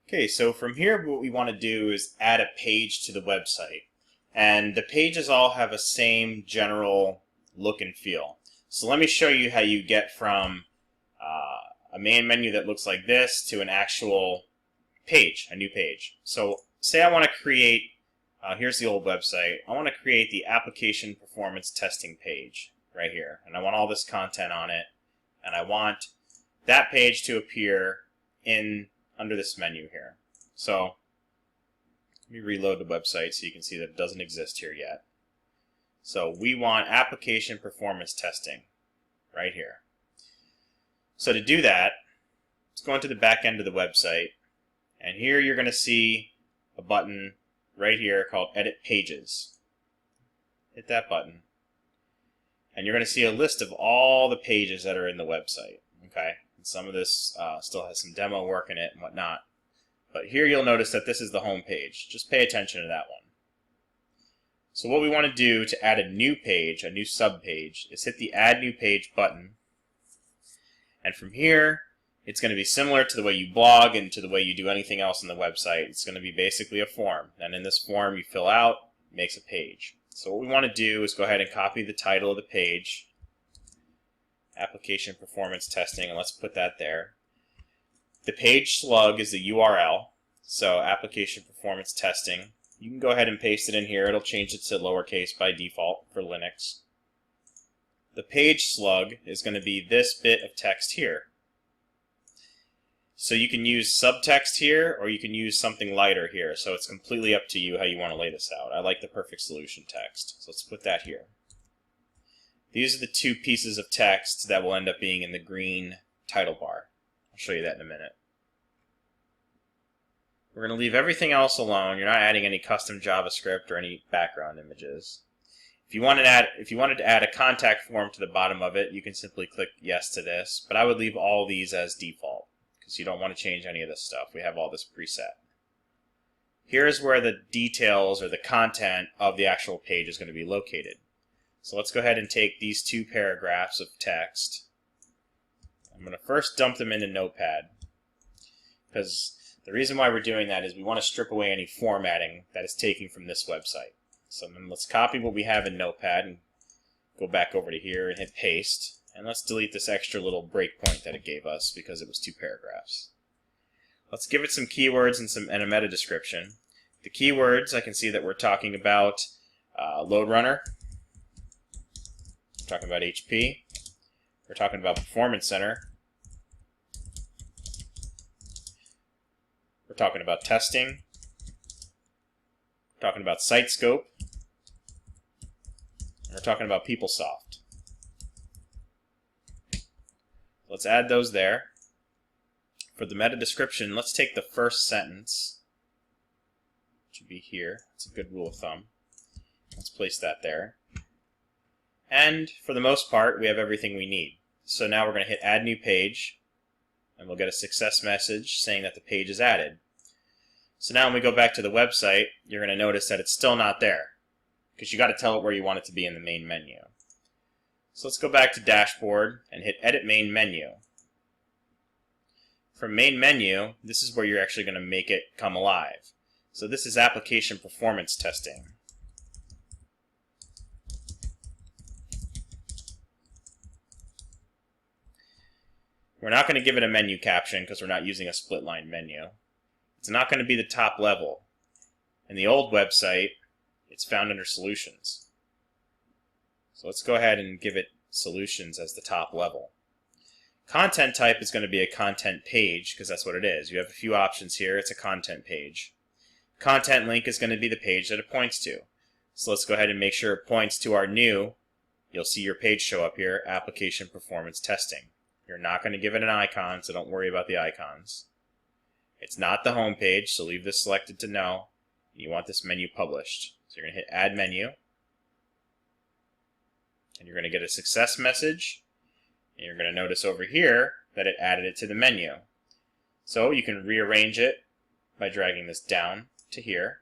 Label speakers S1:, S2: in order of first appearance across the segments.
S1: Okay, so from here what we want to do is add a page to the website. And the pages all have a same general look and feel. So let me show you how you get from a main menu that looks like this to an actual page, a new page. So say I want to create, here's the old website, I want to create the application performance testing page right here. And I want all this content on it. And I want that page to appear under this menu here. So let me reload the website so you can see that it doesn't exist here yet. So we want application performance testing right here. So to do that, let's go into the back end of the website, and here you're going to see a button right here called Edit Pages. Hit that button, and you're going to see a list of all the pages that are in the website. Okay, and some of this still has some demo work in it and whatnot. But here you'll notice that this is the home page. Just pay attention to that one. So what we want to do to add a new page, a new sub-page, is hit the Add New Page button. And from here, it's going to be similar to the way you blog and to the way you do anything else on the website. It's going to be basically a form. And in this form, you fill out, it makes a page. So what we want to do is go ahead and copy the title of the page, Application Performance Testing, and let's put that there. The page slug is the URL, so Application Performance Testing. You can go ahead and paste it in here. It'll change it to lowercase by default for Linux. The page slug is going to be this bit of text here. So you can use subtext here, or you can use something lighter here. So it's completely up to you how you want to lay this out. I like the perfect solution text, so let's put that here. These are the two pieces of text that will end up being in the green title bar. I'll show you that in a minute. We're going to leave everything else alone. You're not adding any custom JavaScript or any background images. If you wanted to add a contact form to the bottom of it, you can simply click yes to this. But I would leave all these as default because you don't want to change any of this stuff. We have all this preset. Here's where the details or the content of the actual page is going to be located. So let's go ahead and take these two paragraphs of text. I'm going to first dump them into Notepad, because the reason why we're doing that is we want to strip away any formatting that is taken from this website. So then let's copy what we have in Notepad and go back over to here and hit paste. And let's delete this extra little breakpoint that it gave us because it was two paragraphs. Let's give it some keywords and a meta description. The keywords, I can see that we're talking about load runner. We're talking about HP. We're talking about Performance Center. We're talking about testing. We're talking about SiteScope. And we're talking about PeopleSoft. Let's add those there. For the meta description, let's take the first sentence, which would be here. That's a good rule of thumb. Let's place that there. And for the most part, we have everything we need. So now we're going to hit Add New Page, and we'll get a success message saying that the page is added. So now when we go back to the website, you're going to notice that it's still not there, because you got to tell it where you want it to be in the main menu. So let's go back to Dashboard and hit Edit Main Menu. From Main Menu, this is where you're actually going to make it come alive. So this is Application Performance Testing. We're not going to give it a menu caption because we're not using a split line menu. It's not going to be the top level. In the old website, it's found under Solutions. So let's go ahead and give it Solutions as the top level. Content type is going to be a content page because that's what it is. You have a few options here. It's a content page. Content link is going to be the page that it points to. So let's go ahead and make sure it points to our new, you'll see your page show up here, Application Performance Testing. You're not going to give it an icon, so don't worry about the icons. It's not the home page, so leave this selected to no. You want this menu published. So you're going to hit Add Menu. And you're going to get a success message. And you're going to notice over here that it added it to the menu. So you can rearrange it by dragging this down to here.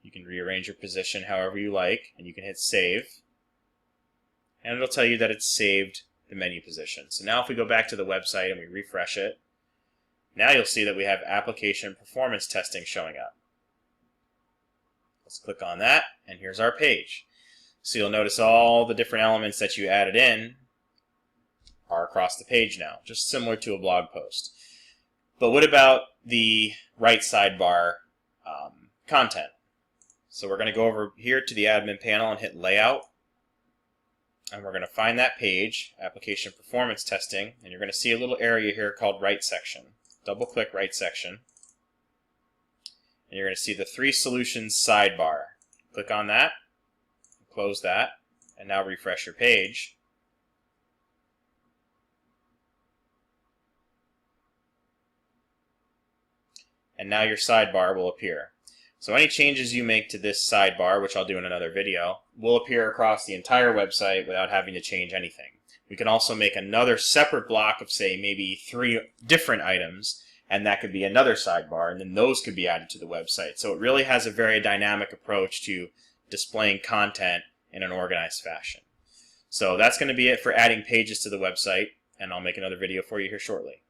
S1: You can rearrange your position however you like, and you can hit Save. And it'll tell you that it's saved the menu position. So now if we go back to the website and we refresh it, Now you'll see that we have application performance testing showing up. Let's click on that, and here's our page. So you'll notice all the different elements that you added in are across the page now, just similar to a blog post. But what about the right sidebar content? So we're going to go over here to the admin panel and hit Layout. And we're going to find that page, Application Performance Testing, and you're going to see a little area here called Right Section. Double-click Right Section. And you're going to see the 3 Solutions sidebar. Click on that, close that, and now refresh your page. And now your sidebar will appear. So any changes you make to this sidebar, which I'll do in another video, will appear across the entire website without having to change anything. We can also make another separate block of, say, maybe 3 different items, and that could be another sidebar, and then those could be added to the website. So it really has a very dynamic approach to displaying content in an organized fashion. So that's going to be it for adding pages to the website, and I'll make another video for you here shortly.